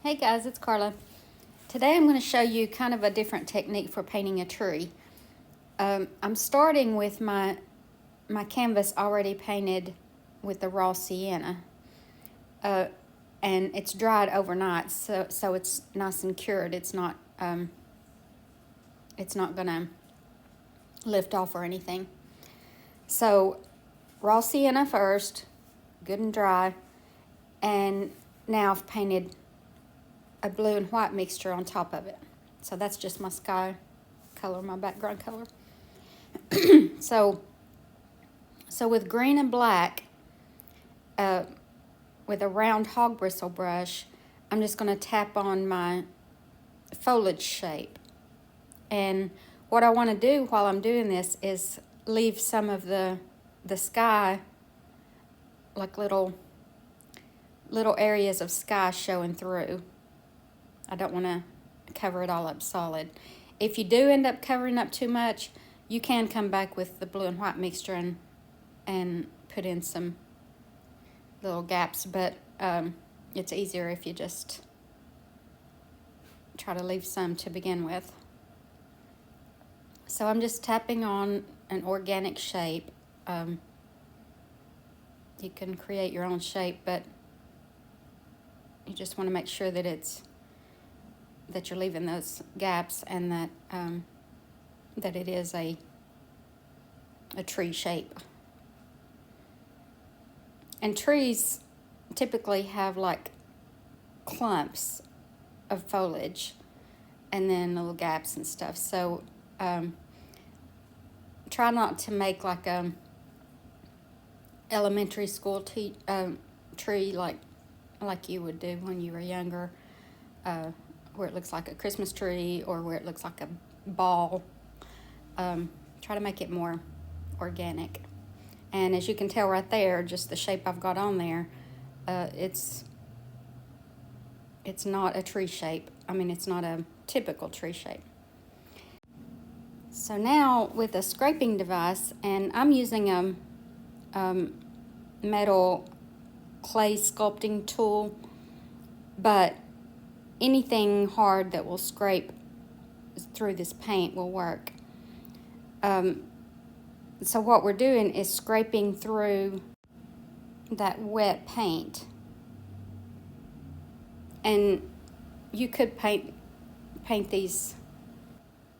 Hey guys, it's Carla. Today I'm going to show you kind of a different technique for painting a tree. I'm starting with my canvas already painted with the raw sienna. And it's dried overnight, so it's nice and cured. It's not going to lift off or anything. So raw sienna first, good and dry, and now I've painted a blue and white mixture on top of it. So that's just my sky color, my background color. So with green and black, with a round hog bristle brush, I'm just going to tap on my foliage shape. And what I want to do while I'm doing this is leave some of the sky, like little areas of sky showing through. I don't want to cover it all up solid. If you do end up covering up too much, you can come back with the blue and white mixture and put in some little gaps, but it's easier if you just try to leave some to begin with. So I'm just tapping on an organic shape. You can create your own shape, but you just want to make sure that you're leaving those gaps and that it is a tree shape. And trees typically have like clumps of foliage and then little gaps and stuff. So try not to make like a elementary school tree like you would do when you were younger, where it looks like a Christmas tree or where it looks like a ball. Try to make it more organic. And as you can tell right there, just the shape I've got on there, it's not a tree shape. I mean, it's not a typical tree shape. So now with a scraping device, and I'm using a metal clay sculpting tool, but anything hard that will scrape through this paint will work. So what we're doing is scraping through that wet paint. And you could paint these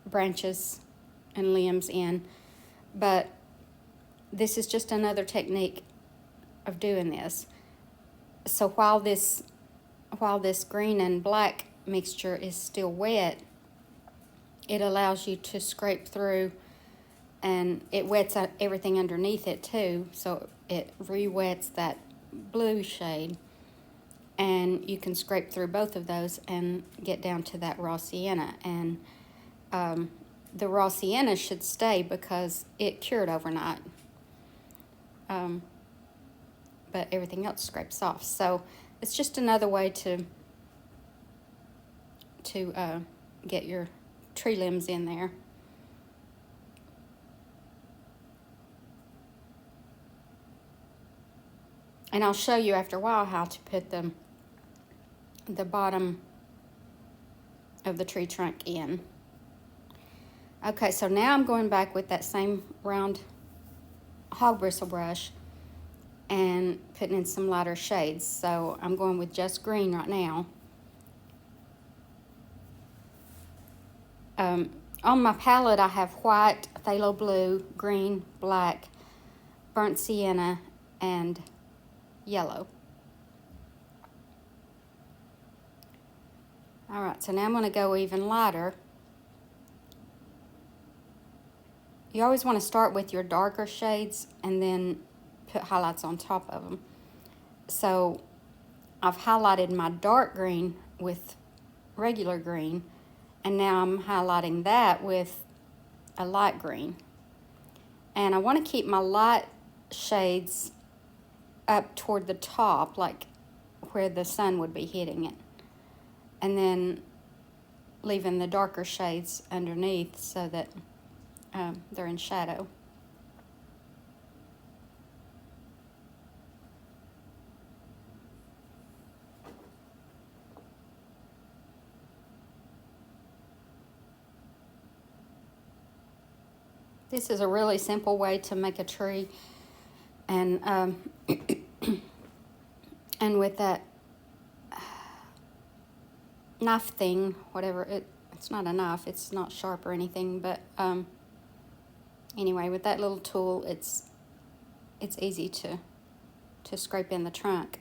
branches and limbs in, but this is just another technique of doing this. So while this green and black mixture is still wet, it allows you to scrape through, and it wets out everything underneath it too, so it re-wets that blue shade, and you can scrape through both of those and get down to that raw sienna. And the raw sienna should stay because it cured overnight, but everything else scrapes off. So it's just another way to get your tree limbs in there. And I'll show you after a while how to put the bottom of the tree trunk in. Okay, so now I'm going back with that same round hog bristle brush and putting in some lighter shades. So I'm going with just green right now. On my palette I have white, phthalo blue, green, black, burnt sienna, and yellow. All right, so now I'm going to go even lighter. You always want to start with your darker shades and then put highlights on top of them. So I've highlighted my dark green with regular green, and now I'm highlighting that with a light green. And I want to keep my light shades up toward the top, like where the sun would be hitting it, and then leaving the darker shades underneath so that they're in shadow. This is a really simple way to make a tree, and and with that knife thing, whatever, it's not a knife, it's not sharp or anything, but anyway, with that little tool, it's easy to scrape in the trunk.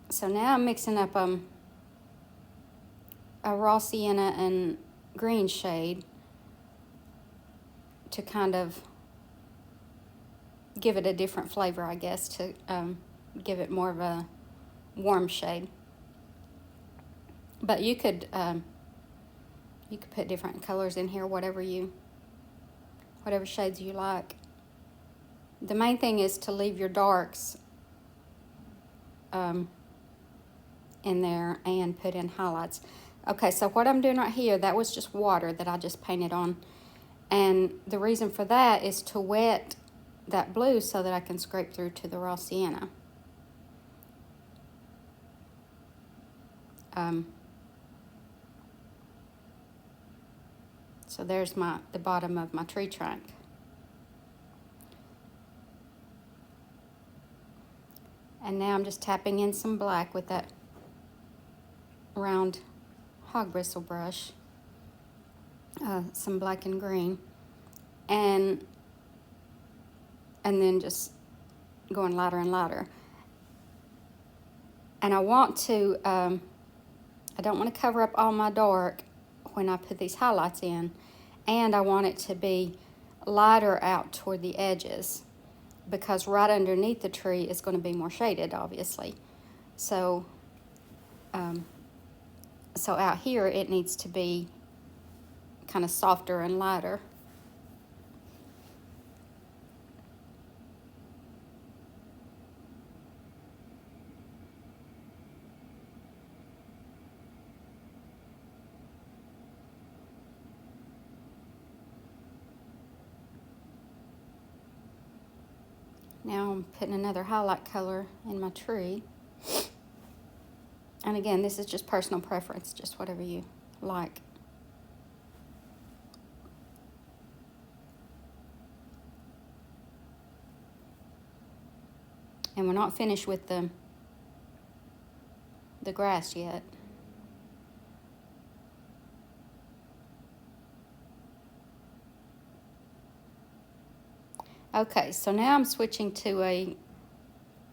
So now I'm mixing up a raw sienna and green shade to kind of give it a different flavor, I guess, to give it more of a warm shade. But you could put different colors in here, whatever shades you like. The main thing is to leave your darks in there and put in highlights. Okay, so what I'm doing right here, that was just water that I just painted on. And the reason for that is to wet that blue so that I can scrape through to the raw sienna. So there's the bottom of my tree trunk. And now I'm just tapping in some black with that round hog bristle brush, some black and green, and then just going lighter and lighter. And I want to, I don't want to cover up all my dark when I put these highlights in, and I want it to be lighter out toward the edges, because right underneath the tree is going to be more shaded, obviously. So so out here it needs to be kind of softer and lighter. Now I'm putting another highlight color in my tree. And again, this is just personal preference, just whatever you like. And we're not finished with the grass yet. Okay, so now I'm switching to a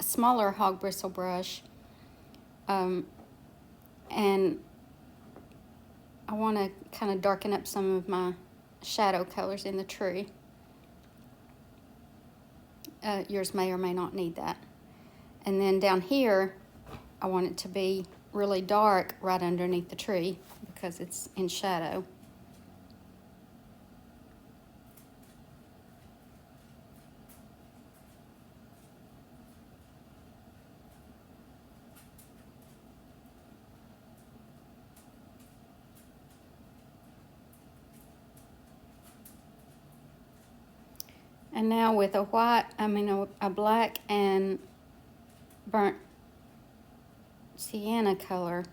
smaller hog bristle brush, and I want to kind of darken up some of my shadow colors in the tree. Yours may or may not need that. And then down here, I want it to be really dark right underneath the tree because it's in shadow. And now with a black and burnt sienna color,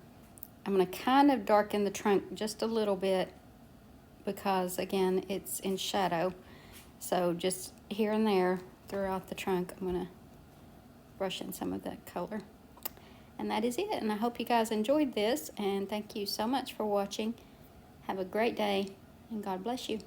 I'm going to kind of darken the trunk just a little bit because, again, it's in shadow. So just here and there throughout the trunk, I'm going to brush in some of that color. And that is it. And I hope you guys enjoyed this, and thank you so much for watching. Have a great day, and God bless you.